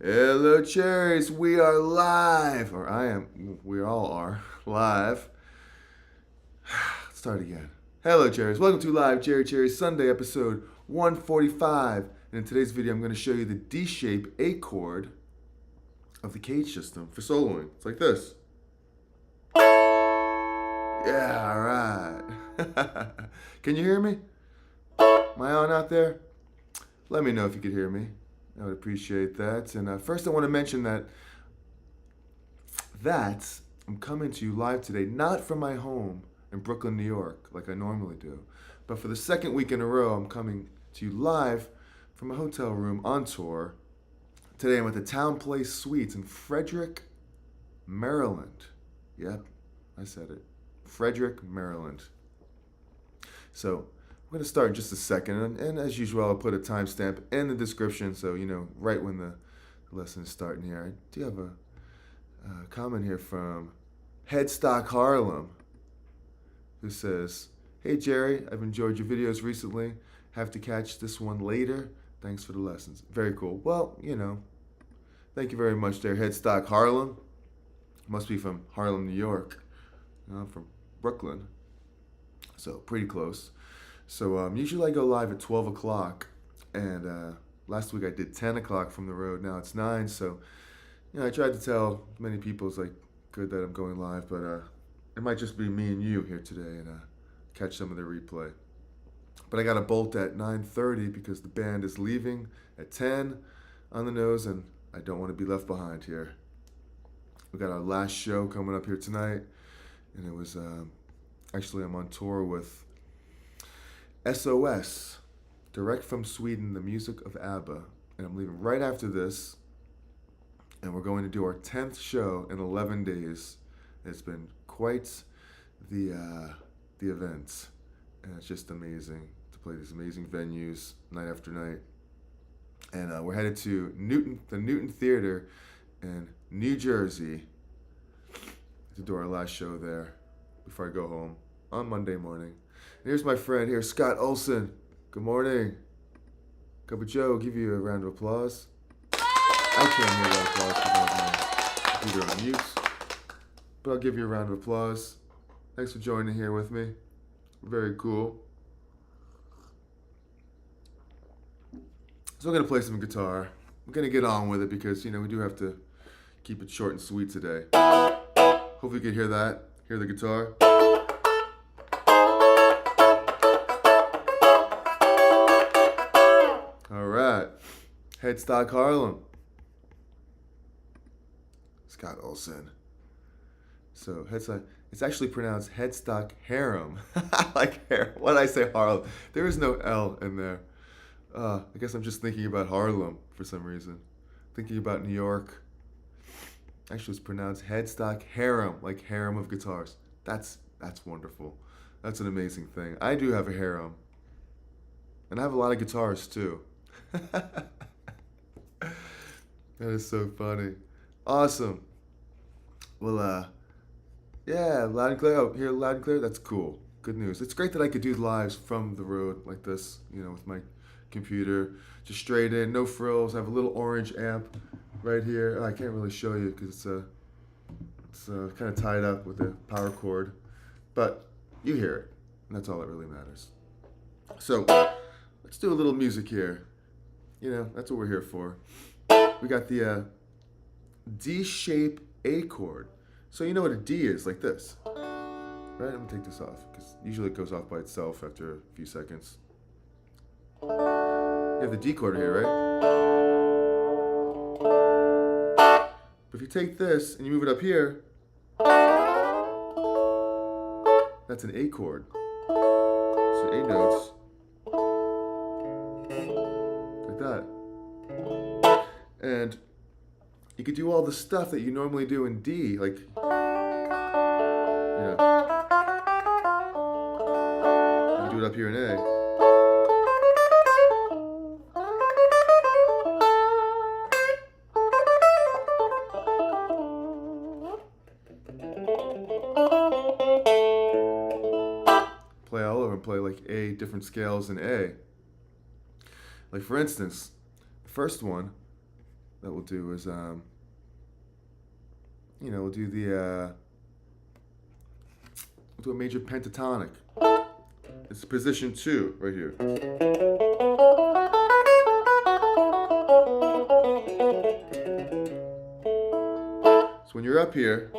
Hello, Cherries. We are live, or we all are live. Let's start again. Hello, Cherries. Welcome to Live Cherries Sunday, episode 145. And in today's video, I'm going to show you the D shape A chord of the CAGED system for soloing. It's like this. Yeah, all right. Can you hear me? Am I on out there? Let me know if you could hear me. I would appreciate that. And first I want to mention that I'm coming to you live today, not from my home in Brooklyn, New York, like I normally do, but for the second week in a row, I'm coming to you live from a hotel room on tour. Today I'm at the Town Place Suites in Frederick, Maryland. Yep, I said it. Frederick, Maryland. So I'm going to start in just a second, and as usual, I'll put a timestamp in the description so you know right when the lesson is starting here. I do have a comment here from Headstock Harlem, who says, "Hey Jerry, I've enjoyed your videos recently. Have to catch this one later. Thanks for the lessons." Very cool. Well, thank you very much there, Headstock Harlem. Must be from Harlem, New York. I'm from Brooklyn, so pretty close. So usually I go live at 12 o'clock, and last week I did 10 o'clock from the road. Now it's 9, so I tried to tell many people it's like good that I'm going live, but it might just be me and you here today and catch some of the replay. But I got a bolt at 9:30 because the band is leaving at 10 on the nose, and I don't want to be left behind here. We got our last show coming up here tonight, and it was actually I'm on tour with SOS, direct from Sweden, the music of ABBA, and I'm leaving right after this, and we're going to do our 10th show in 11 days. It's been quite the event, and it's just amazing to play these amazing venues night after night. And we're headed to the Newton Theater in New Jersey to do our last show there before I go home on Monday morning. And here's my friend here, Scott Olson. Good morning. Cup of Joe, give you a round of applause. I can't hear that applause because I have my computer on mute, but I'll give you a round of applause. Thanks for joining here with me. Very cool. So I'm going to play some guitar. I'm going to get on with it because, we do have to keep it short and sweet today. Hopefully you can hear that. Hear the guitar. All right. Headstock Harlem. Scott Olson. So Headstock, it's actually pronounced Headstock Harem. I like hair. Why did I say Harlem? There is no L in there. I guess I'm just thinking about Harlem for some reason. Thinking about New York. Actually, it's pronounced Headstock Harem, like harem of guitars. That's wonderful. That's an amazing thing. I do have a harem. And I have a lot of guitars too. That is so funny. Awesome. Well, yeah, loud and clear. Oh, here, loud and clear. That's cool. Good news. It's great that I could do lives from the road like this, with my computer, just straight in, no frills. I have a little orange amp right here. Oh, I can't really show you because it's kind of tied up with the power cord, but you hear it, and that's all that really matters. So let's do a little music here. That's what we're here for. We got the D shape A chord. So you know what a D is, like this. Right, I'm gonna take this off, because usually it goes off by itself after a few seconds. You have the D chord here, right? But if you take this and you move it up here, that's an A chord. So A notes, like that. And you could do all the stuff that you normally do in D, like, you can do it up here in A. Play all over and play like A, different scales in A. Like for instance, the first one, that we'll do is, we'll do we'll do a major pentatonic. It's position 2 right here. So when you're up here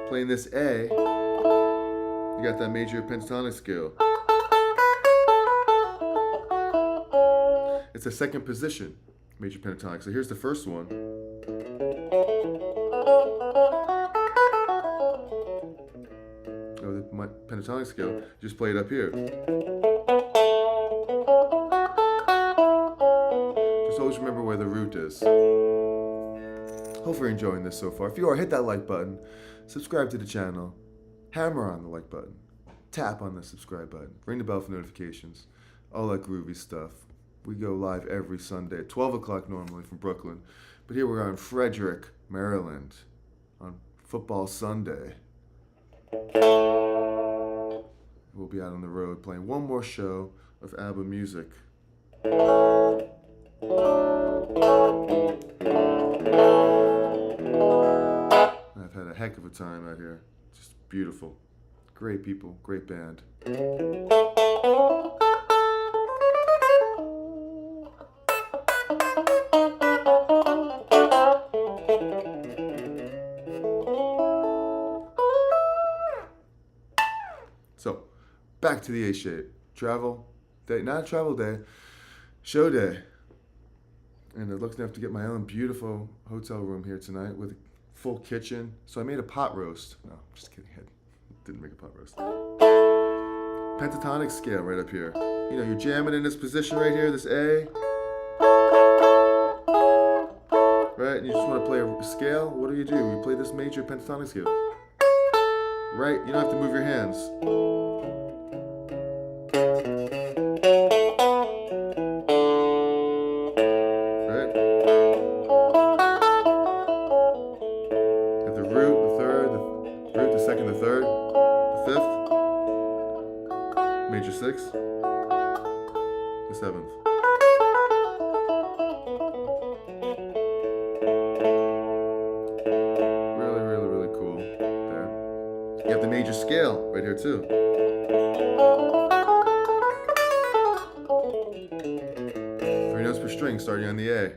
playing this A, you got that major pentatonic scale. It's a second position major pentatonic. So here's the first one. Oh, the pentatonic scale. Just play it up here. Just always remember where the root is. Hope you're enjoying this so far. If you are, hit that like button, subscribe to the channel, hammer on the like button, tap on the subscribe button, ring the bell for notifications, all that groovy stuff. We go live every Sunday at 12 o'clock normally from Brooklyn. But here we're in Frederick, Maryland on Football Sunday. We'll be out on the road playing one more show of ABBA music. I've had a heck of a time out here. Just beautiful. Great people, great band. So, back to the A shape. Travel day, not travel day, show day. And I'm lucky enough to get my own beautiful hotel room here tonight with a full kitchen. So I made a pot roast. No, just kidding. I didn't make a pot roast. Pentatonic scale right up here. You know, you're jamming in this position right here, this A. Right? And you just want to play a scale. What do? You play this major pentatonic scale. Right? You don't have to move your hands. Right? Have the root, the third, the root, the second, the third, the fifth, major sixth, the seventh. You have the major scale right here too. 3 notes per string starting on the A.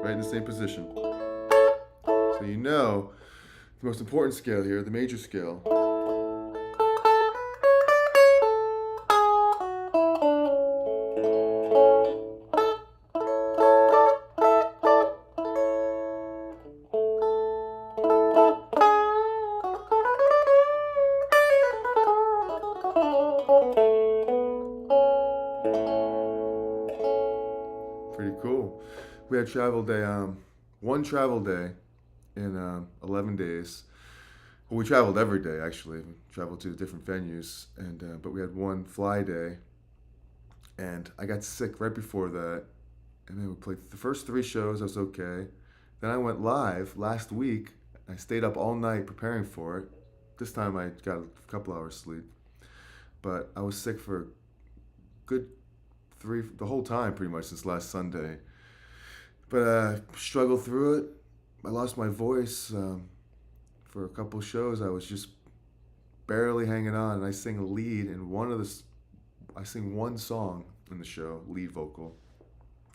Right in the same position. So you know the most important scale here, the major scale. Pretty cool. We had travel day, one travel day in 11 days. Well, we traveled every day actually. We traveled to different venues, and but we had one fly day, and I got sick right before that. And then we played the first 3 shows. I was okay. Then I went live last week. I stayed up all night preparing for it. This time I got a couple hours sleep, but I was sick for a good the whole time pretty much since last Sunday. But I struggled through it. I lost my voice for a couple shows. I was just barely hanging on, and I sing a lead in I sing one song in the show, lead vocal,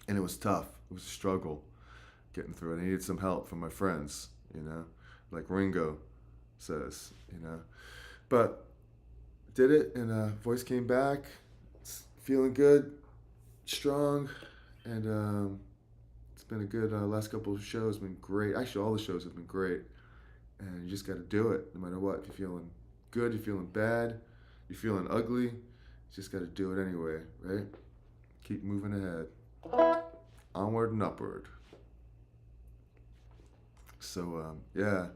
and it was tough. It was a struggle getting through it. I needed some help from my friends, like Ringo says, But did it, and voice came back. It's feeling good, strong, and it's been a good last couple of shows. Been great. Actually, all the shows have been great, and you just got to do it no matter what. If you're feeling good, you're feeling bad, you're feeling ugly, you just got to do it anyway, right? Keep moving ahead, onward and upward. So yeah,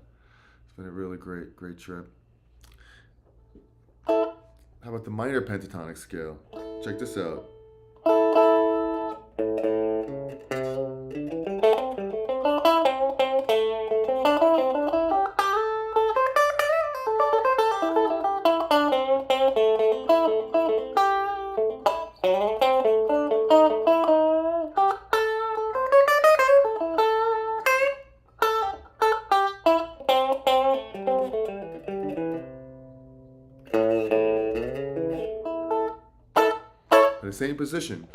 it's been a really great trip. How about the minor pentatonic scale? Check this out. the same position.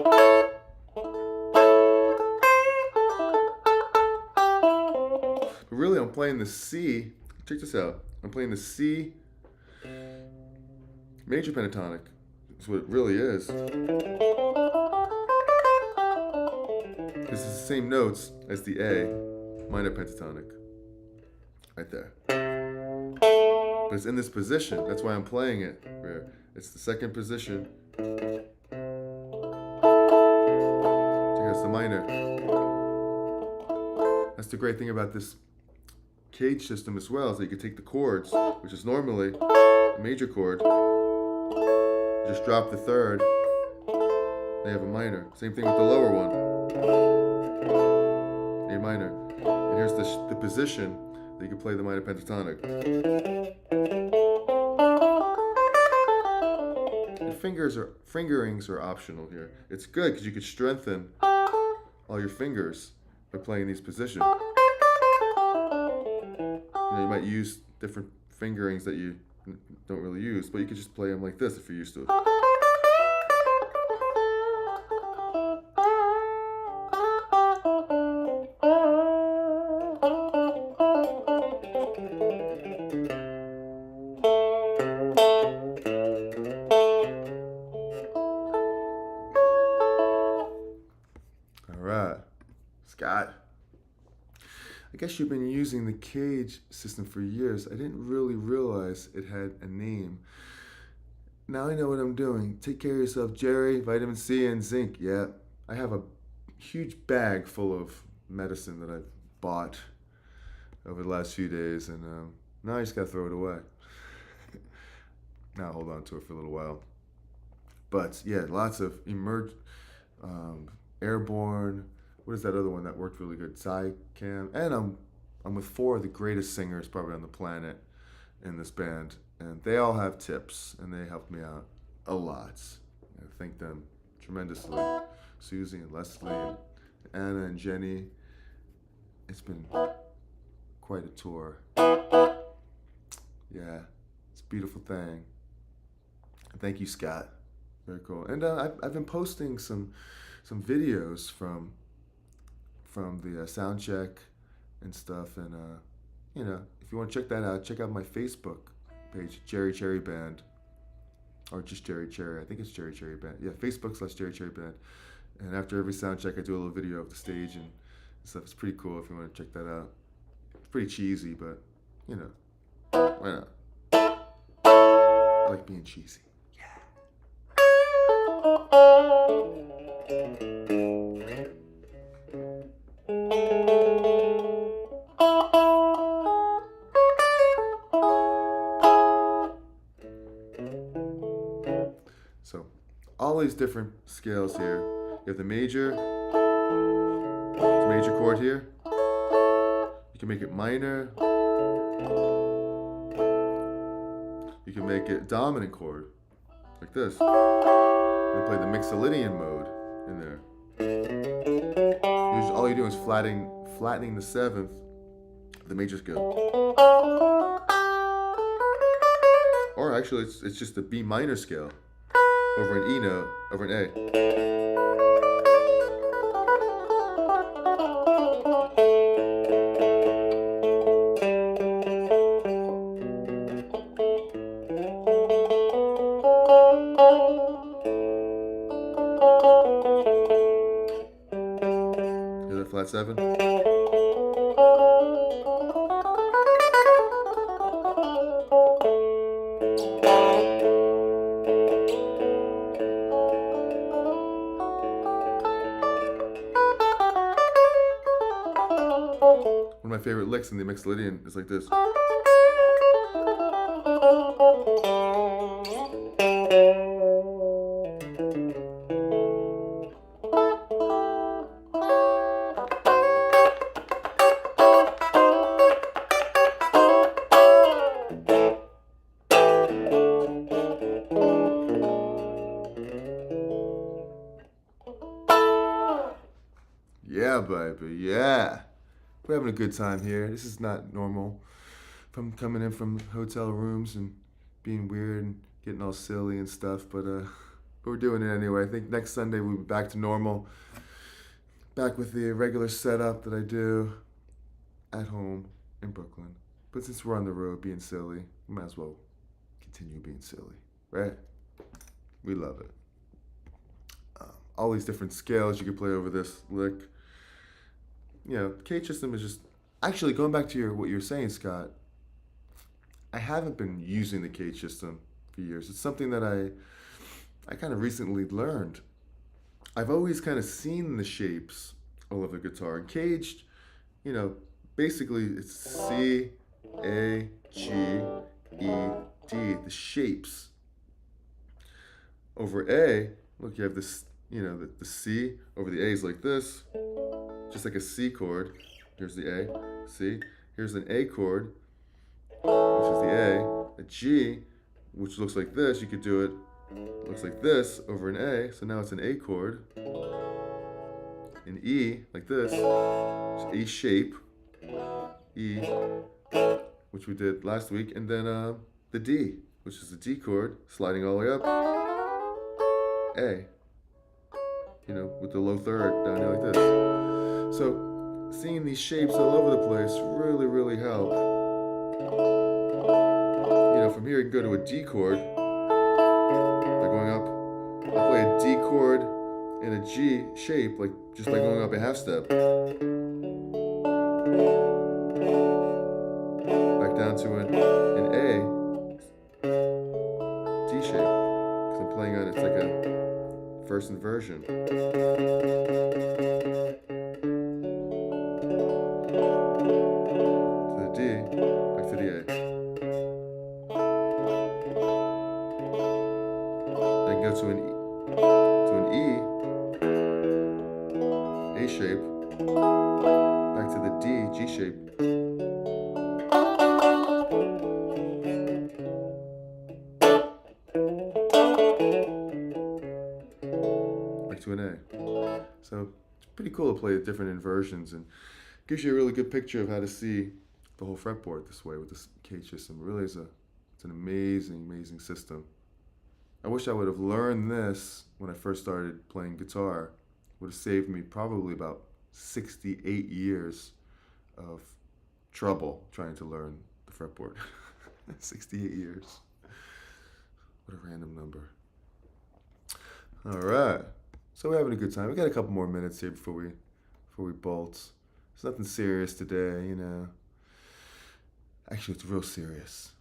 But really, I'm playing the C. Check this out. I'm playing the C major pentatonic. That's what it really is. This is the same notes as the A minor pentatonic. Right there. But it's in this position. That's why I'm playing it. It's the second position. That's the minor. That's the great thing about this CAGED system as well, is that you can take the chords, which is normally a major chord, just drop the third, they have a minor. Same thing with the lower one, A minor. And here's the position that you can play the minor pentatonic. And fingerings are optional here. It's good because you can strengthen all your fingers by playing these positions. You might use different fingerings that you don't really use, but you could just play them like this if you're used to it. All right, Scott. I guess you've been using the CAGED system for years. I didn't really realize it had a name. Now I know what I'm doing. Take care of yourself, Jerry. Vitamin C and zinc. Yeah, I have a huge bag full of medicine that I've bought over the last few days, and now I just gotta throw it away. Now hold on to it for a little while. But yeah, lots of airborne. What is that other one that worked really good? Psycam. And I'm with 4 of the greatest singers probably on the planet in this band, and they all have tips, and they helped me out a lot. I thank them tremendously. Susie and Leslie and Anna and Jenny. It's been quite a tour. Yeah, it's a beautiful thing. Thank you, Scott. Very cool. And I've been posting some videos from the sound check and stuff, and you know, if you want to check that out, check out my Facebook page, Cherry Band, or just Cherry. I think it's Cherry Band. Yeah, Facebook/Cherry Band. And after every sound check, I do a little video of the stage and stuff. It's pretty cool if you want to check that out. It's pretty cheesy, but you know, why not? I like being cheesy. So, all these different scales here. You have the major, it's a major chord here. You can make it minor. You can make it dominant chord, like this. And play the Mixolydian mode in there. Usually all you're doing is flattening the 7th of the major scale. Or actually, it's just the B minor scale over an E note, over an A. Here's that flat 7. One of my favorite licks in the Mixolydian is like this. Yeah, baby, yeah. We're having a good time here. This is not normal. From coming in from hotel rooms and being weird and getting all silly and stuff, but but we're doing it anyway. I think next Sunday we'll be back to normal, back with the regular setup that I do at home in Brooklyn. But since we're on the road being silly, we might as well continue being silly, right? We love it. All these different scales you can play over this lick. You know, CAGED system is just actually going back to what you're saying, Scott. I haven't been using the CAGED system for years. It's something that I kind of recently learned. I've always kind of seen the shapes all over the guitar. And CAGED, you know, basically it's C, A, G, E, D, the shapes. Over A, look, you have this, you know, the C over the A is like this, just like a C chord. Here's the A, C. Here's an A chord, which is the A. A G, which looks like this, you could do it, looks like this over an A, so now it's an A chord. An E, like this, it's A shape, E, which we did last week, and then the D, which is the D chord, sliding all the way up, A, you know, with the low third down here like this. So seeing these shapes all over the place really, really help. You know, from here you can go to a D chord by going up. I'll play a D chord in a G shape, like just by going up a half step. Back down to an A D shape, because I'm playing on, it's like a first inversion. To the D, back to the A. Then go to an E, A shape, back to the D, G shape. To an A. So it's pretty cool to play the different inversions, and gives you a really good picture of how to see the whole fretboard this way with this CAGED system. It really is it's an amazing, amazing system. I wish I would have learned this when I first started playing guitar. It would have saved me probably about 68 years of trouble trying to learn the fretboard. 68 years. What a random number. All right. So we're having a good time. We got a couple more minutes here before we bolt. It's nothing serious today, you know. Actually, it's real serious.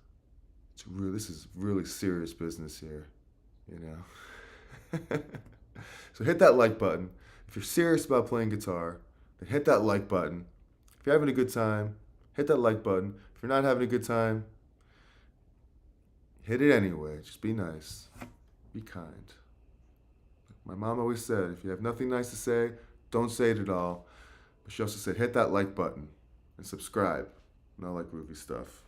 This is really serious business here, you know. So hit that like button. If you're serious about playing guitar, then hit that like button. If you're having a good time, hit that like button. If you're not having a good time, hit it anyway. Just be nice. Be kind. My mom always said, if you have nothing nice to say, don't say it at all. But she also said, hit that like button and subscribe and all that groovy stuff.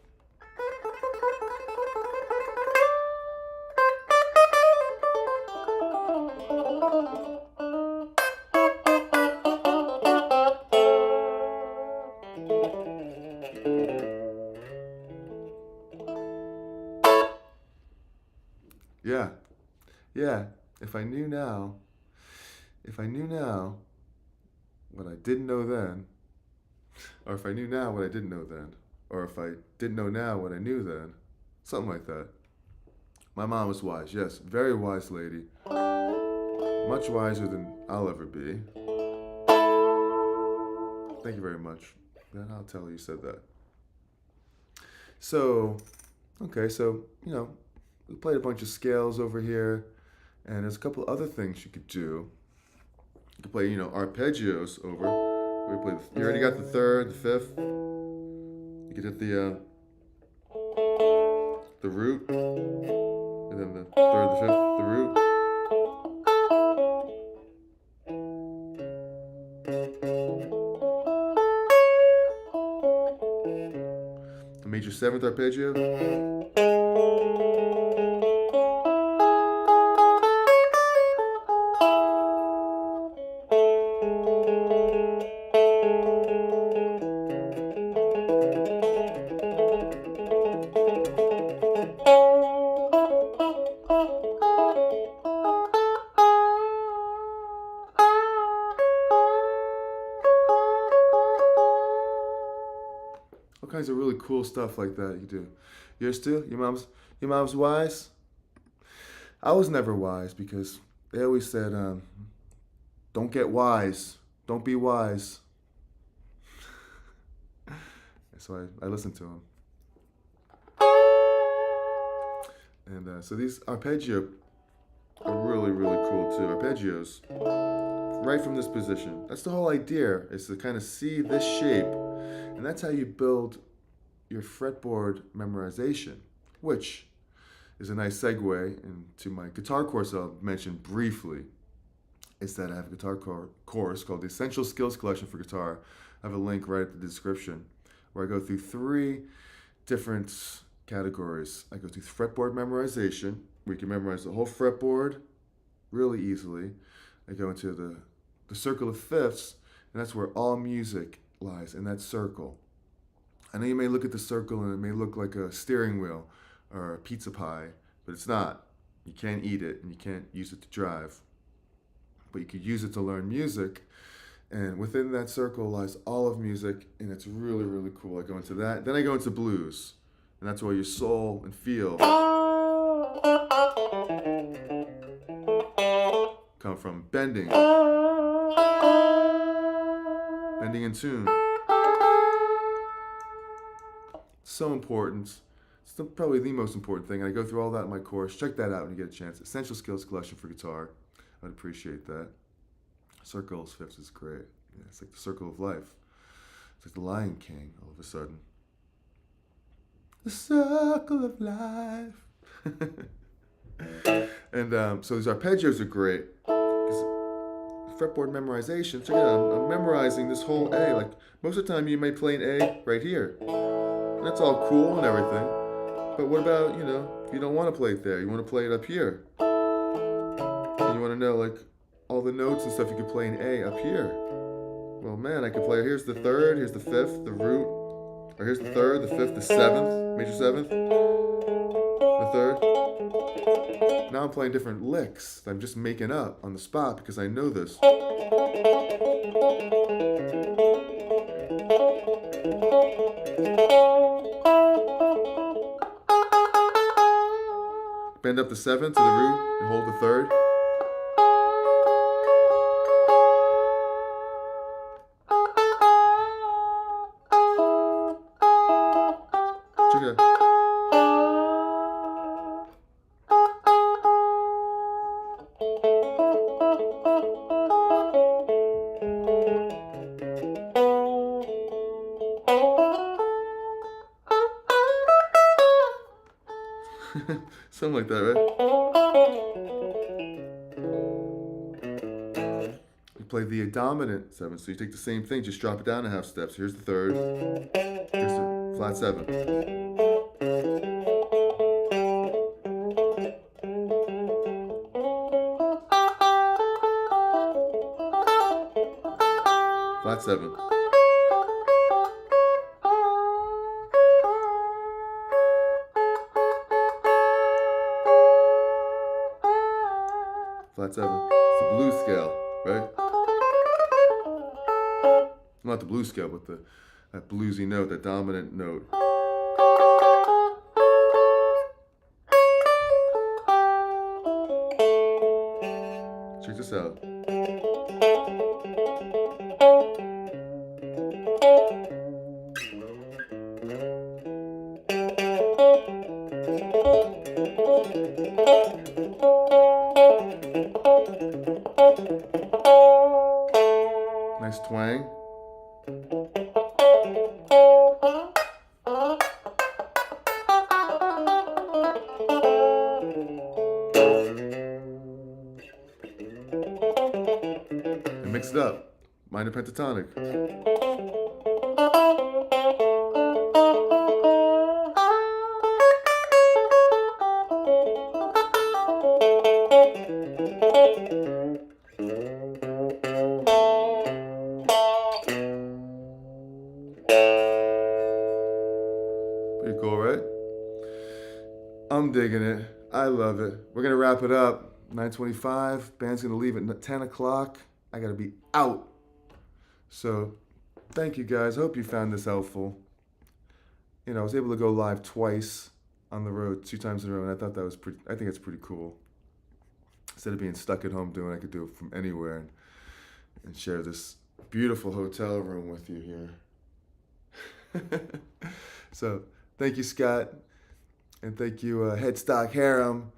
Yeah. If I knew now what I didn't know then, or if I knew now what I didn't know then, or if I didn't know now what I knew then, something like that. My mom was wise, yes, very wise lady, much wiser than I'll ever be. Thank you very much. Then I'll tell her you said that. So, okay, so, you know, we played a bunch of scales over here. And there's a couple other things you could do. You could play, you know, arpeggios over. You already got the third, the fifth. You could hit the root, and then the third, the fifth, the root. The major seventh arpeggio. All kinds of really cool stuff like that you do. Yours too? Your mom's wise? I was never wise because they always said, don't get wise. Don't be wise. So I listened to them. And so these arpeggio are really, really cool too. Arpeggios, right from this position. That's the whole idea, is to kind of see this shape. And that's how you build your fretboard memorization, which is a nice segue into my guitar course I'll mention briefly. Is that I have a guitar course called the Essential Skills Collection for Guitar. I have a link right at the description where I go through 3 different categories. I go through fretboard memorization, where you can memorize the whole fretboard really easily. I go into the circle of fifths, and that's where all music lies, in that circle. I know you may look at the circle and it may look like a steering wheel or a pizza pie, but it's not. You can't eat it and you can't use it to drive. But you could use it to learn music. And within that circle lies all of music, and it's really, really cool. I go into that. Then I go into blues, and that's where your soul and feel come from. Bending in tune. So important. It's probably the most important thing. And I go through all that in my course. Check that out when you get a chance. Essential Skills Collection for Guitar. I'd appreciate that. Circle of fifths is great. Yeah, it's like the circle of life. It's like the Lion King all of a sudden. The circle of life. And so these arpeggios are great. Fretboard memorization. Check it out. I'm memorizing this whole A. Like most of the time, you may play an A right here. And that's all cool and everything. But what about, if you don't want to play it there, you want to play it up here. And you want to know, like, all the notes and stuff you could play in A up here. Well, man, I could play, here's the third, here's the fifth, the root. Or here's the third, the fifth, the seventh, major seventh, the third. Now I'm playing different licks that I'm just making up on the spot because I know this. Bend up the seventh to the root and hold the third. Check it out. Something like that, right? You play the dominant seventh, so you take the same thing, just drop it down a half steps. Here's the third, here's the flat seven. Flat seven. Flat seven. It's the blues scale, right? Not the blues scale, but that bluesy note, that dominant note. Check this out. Nice twang. And mix it up. Minor pentatonic. Pretty cool, right? I'm digging it. I love it. We're gonna wrap it up. 9:25. Band's gonna leave at 10 o'clock. I gotta be out. So, thank you guys. Hope you found this helpful. I was able to go live twice on the road, 2 times in a row, and I thought that was pretty. I think it's pretty cool. Instead of being stuck at home doing, I could do it from anywhere and share this beautiful hotel room with you here. So thank you, Scott, and thank you, Headstock Harem,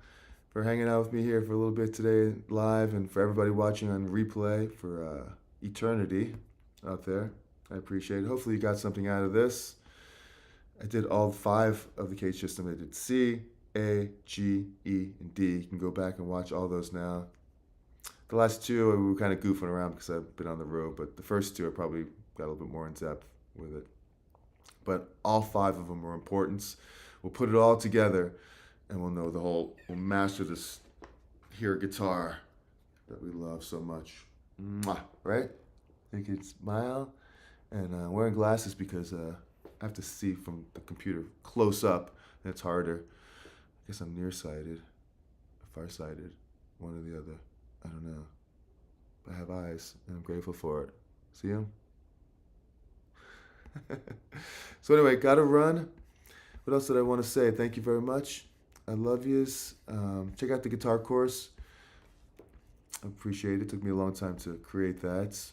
for hanging out with me here for a little bit today live, and for everybody watching on replay for eternity out there. I appreciate it. Hopefully you got something out of this. I did all 5 of the CAGED system. I did C, A, G, E, and D. You can go back and watch all those now. The last 2 we were kind of goofing around because I've been on the road, but the first 2 I probably got a little bit more in depth with it. But all 5 of them are important. We'll put it all together and we'll know we'll master this here guitar that we love so much. Mwah, right? You can smile. And I'm wearing glasses because I have to see from the computer close up, and it's harder. I guess I'm nearsighted, farsighted, one or the other. I don't know. But I have eyes, and I'm grateful for it. See them? So anyway, gotta run. What else did I want to say? Thank you very much. I love yous. Check out the guitar course. I appreciate it. It took me a long time to create that.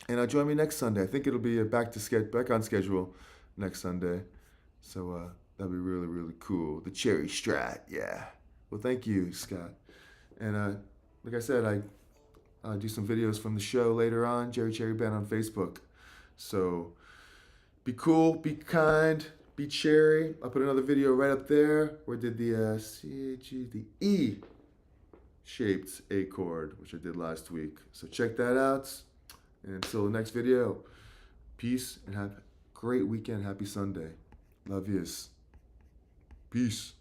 And join me next Sunday. I think it'll be back on schedule next Sunday. So that'll be really, really cool. The Cherry Strat, yeah. Well, thank you, Scott. And like I said, I do some videos from the show later on, Jerry Cherry Band on Facebook. So be cool, be kind, be cherry. I'll put another video right up there where I did the the E-shaped A chord, which I did last week. So check that out. And until the next video, peace and have a great weekend. Happy Sunday. Love yous. Peace.